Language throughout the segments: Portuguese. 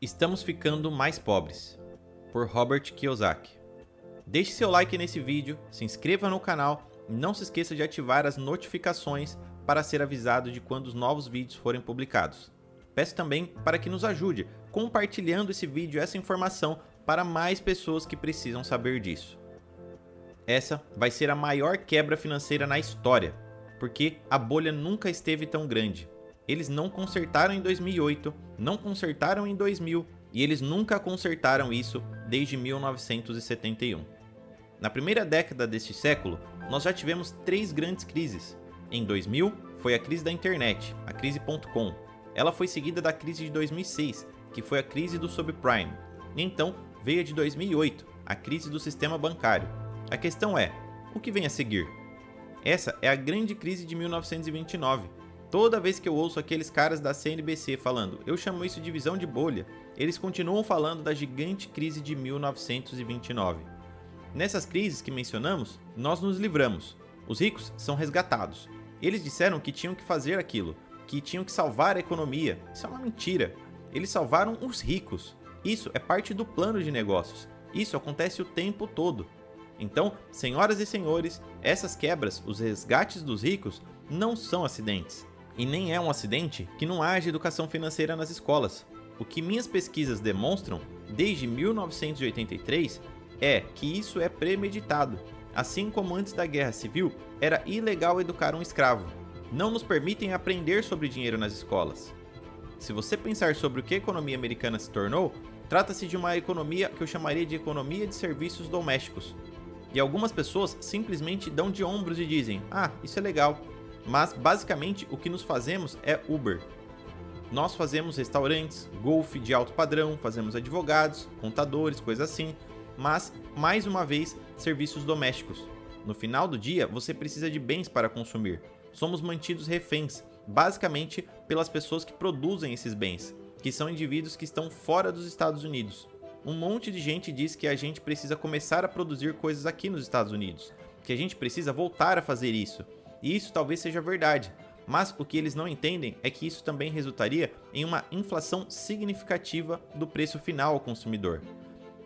Estamos ficando mais pobres, por Robert Kiyosaki. Deixe seu like nesse vídeo, se inscreva no canal e não se esqueça de ativar as notificações para ser avisado de quando os novos vídeos forem publicados. Peço também para que nos ajude compartilhando esse vídeo e essa informação para mais pessoas que precisam saber disso. Essa vai ser a maior quebra financeira na história, porque a bolha nunca esteve tão grande. Eles não consertaram em 2008, não consertaram em 2000 e eles nunca consertaram isso desde 1971. Na primeira década deste século, nós já tivemos 3 grandes crises. Em 2000, foi a crise da internet, a crise.com. Ela foi seguida da crise de 2006, que foi a crise do subprime. E então, veio a de 2008, a crise do sistema bancário. A questão é, o que vem a seguir? Essa é a grande crise de 1929. Toda vez que eu ouço aqueles caras da CNBC falando, eu chamo isso de visão de bolha, eles continuam falando da gigante crise de 1929. Nessas crises que mencionamos, nós nos livramos. Os ricos são resgatados. Eles disseram que tinham que fazer aquilo, que tinham que salvar a economia. Isso é uma mentira. Eles salvaram os ricos. Isso é parte do plano de negócios. Isso acontece o tempo todo. Então, senhoras e senhores, essas quebras, os resgates dos ricos, não são acidentes. E nem é um acidente que não haja educação financeira nas escolas. O que minhas pesquisas demonstram, desde 1983, é que isso é premeditado. Assim como antes da Guerra Civil, era ilegal educar um escravo. Não nos permitem aprender sobre dinheiro nas escolas. Se você pensar sobre o que a economia americana se tornou, trata-se de uma economia que eu chamaria de economia de serviços domésticos. E algumas pessoas simplesmente dão de ombros e dizem, isso é legal. Mas basicamente o que nos fazemos é Uber. Nós fazemos restaurantes, golfe de alto padrão, fazemos advogados, contadores, coisas assim, mas mais uma vez serviços domésticos. No final do dia você precisa de bens para consumir. Somos mantidos reféns, basicamente pelas pessoas que produzem esses bens, que são indivíduos que estão fora dos Estados Unidos. Um monte de gente diz que a gente precisa começar a produzir coisas aqui nos Estados Unidos, que a gente precisa voltar a fazer isso. E isso talvez seja verdade, mas o que eles não entendem é que isso também resultaria em uma inflação significativa do preço final ao consumidor.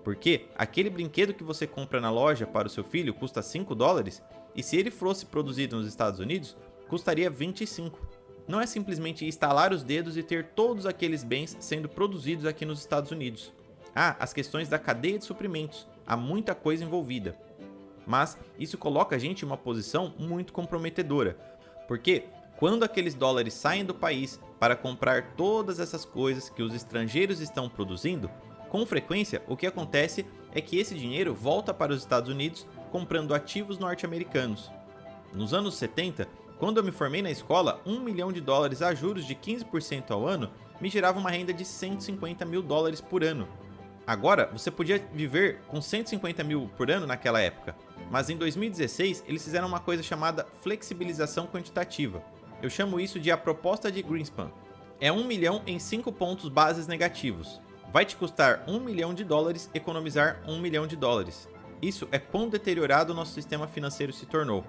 Porque aquele brinquedo que você compra na loja para o seu filho custa $5, e se ele fosse produzido nos Estados Unidos, custaria 25. Não é simplesmente estalar os dedos e ter todos aqueles bens sendo produzidos aqui nos Estados Unidos. Há as questões da cadeia de suprimentos, há muita coisa envolvida. Mas isso coloca a gente em uma posição muito comprometedora, porque quando aqueles dólares saem do país para comprar todas essas coisas que os estrangeiros estão produzindo, com frequência o que acontece é que esse dinheiro volta para os Estados Unidos comprando ativos norte-americanos. Nos anos 70, quando eu me formei na escola, $1 milhão a juros de 15% ao ano me gerava uma renda de $150 mil por ano. Agora, você podia viver com 150 mil por ano naquela época, mas em 2016 eles fizeram uma coisa chamada flexibilização quantitativa. Eu chamo isso de a proposta de Greenspan. É 1 milhão em 5 pontos bases negativos. Vai te custar $1 milhão economizar $1 milhão. Isso é quão deteriorado o nosso sistema financeiro se tornou.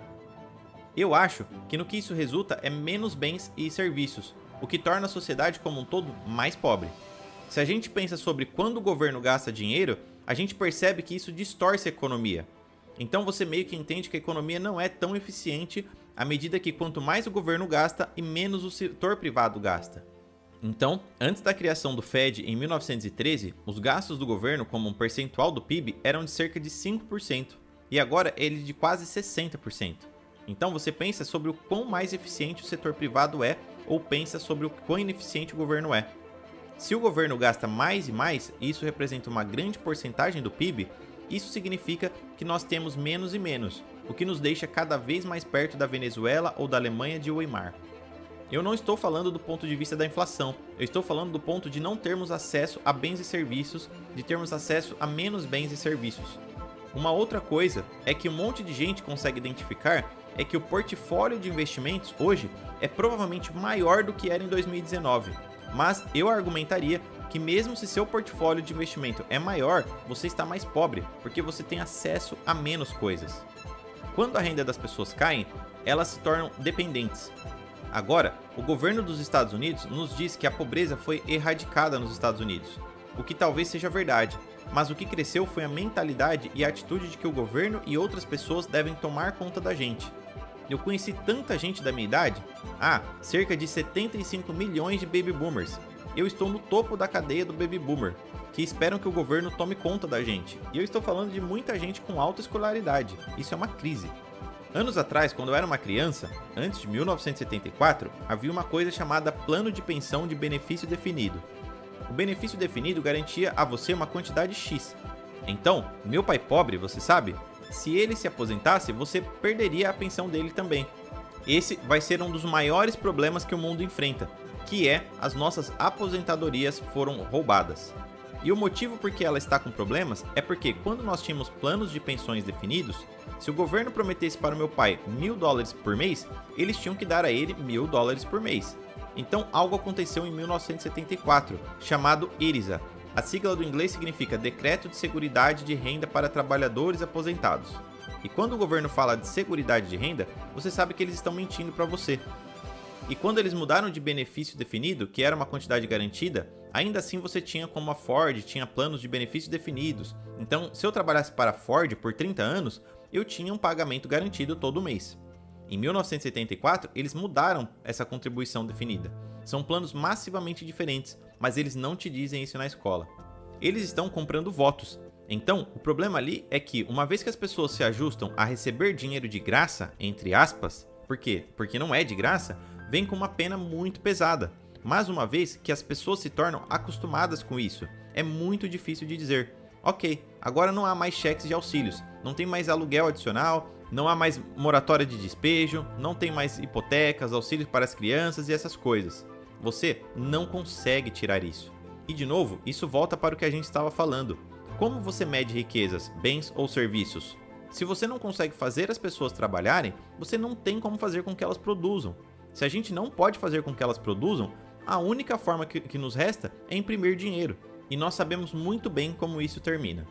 Eu acho que no que isso resulta é menos bens e serviços, o que torna a sociedade como um todo mais pobre. Se a gente pensa sobre quando o governo gasta dinheiro, a gente percebe que isso distorce a economia. Então você meio que entende que a economia não é tão eficiente à medida que quanto mais o governo gasta e menos o setor privado gasta. Então, antes da criação do Fed em 1913, os gastos do governo como um percentual do PIB eram de cerca de 5%, e agora ele é de quase 60%. Então você pensa sobre o quão mais eficiente o setor privado é, ou pensa sobre o quão ineficiente o governo é. Se o governo gasta mais e mais, e isso representa uma grande porcentagem do PIB, isso significa que nós temos menos e menos, o que nos deixa cada vez mais perto da Venezuela ou da Alemanha de Weimar. Eu não estou falando do ponto de vista da inflação, eu estou falando do ponto de não termos acesso a bens e serviços, de termos acesso a menos bens e serviços. Uma outra coisa é que um monte de gente consegue identificar é que o portfólio de investimentos hoje é provavelmente maior do que era em 2019. Mas eu argumentaria que mesmo se seu portfólio de investimento é maior, você está mais pobre, porque você tem acesso a menos coisas. Quando a renda das pessoas cai, elas se tornam dependentes. Agora, o governo dos Estados Unidos nos diz que a pobreza foi erradicada nos Estados Unidos. o que talvez seja verdade, mas o que cresceu foi a mentalidade e a atitude de que o governo e outras pessoas devem tomar conta da gente. Eu conheci tanta gente da minha idade, cerca de 75 milhões de baby boomers. Eu estou no topo da cadeia do baby boomer, que esperam que o governo tome conta da gente. E eu estou falando de muita gente com alta escolaridade. Isso é uma crise. Anos atrás, quando eu era uma criança, antes de 1974, havia uma coisa chamada plano de pensão de benefício definido. O benefício definido garantia a você uma quantidade X. Então, meu pai pobre, você sabe, se ele se aposentasse, você perderia a pensão dele também. Esse vai ser um dos maiores problemas que o mundo enfrenta, que é as nossas aposentadorias foram roubadas. E o motivo por que ela está com problemas é porque quando nós tínhamos planos de pensões definidos, se o governo prometesse para o meu pai $1.000 por mês, eles tinham que dar a ele $1.000 por mês. Então algo aconteceu em 1974, chamado ERISA. A sigla do inglês significa Decreto de Seguridade de Renda para Trabalhadores Aposentados. E quando o governo fala de seguridade de renda, você sabe que eles estão mentindo para você. E quando eles mudaram de benefício definido, que era uma quantidade garantida, ainda assim você tinha como a Ford, tinha planos de benefícios definidos. Então, se eu trabalhasse para a Ford por 30 anos, eu tinha um pagamento garantido todo mês. Em 1974, eles mudaram essa contribuição definida. São planos massivamente diferentes, mas eles não te dizem isso na escola. Eles estão comprando votos. Então, o problema ali é que, uma vez que as pessoas se ajustam a receber dinheiro de graça, entre aspas, por quê? Porque não é de graça, vem com uma pena muito pesada. Mas uma vez que as pessoas se tornam acostumadas com isso, é muito difícil de dizer: ok, agora não há mais cheques de auxílios, não tem mais aluguel adicional, não há mais moratória de despejo, não tem mais hipotecas, auxílios para as crianças e essas coisas. Você não consegue tirar isso. E de novo, isso volta para o que a gente estava falando. Como você mede riquezas, bens ou serviços? Se você não consegue fazer as pessoas trabalharem, você não tem como fazer com que elas produzam. Se a gente não pode fazer com que elas produzam, a única forma que nos resta é imprimir dinheiro. E nós sabemos muito bem como isso termina.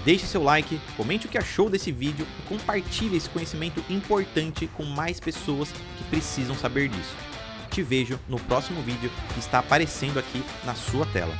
Deixe seu like, comente o que achou desse vídeo e compartilhe esse conhecimento importante com mais pessoas que precisam saber disso. Te vejo no próximo vídeo que está aparecendo aqui na sua tela.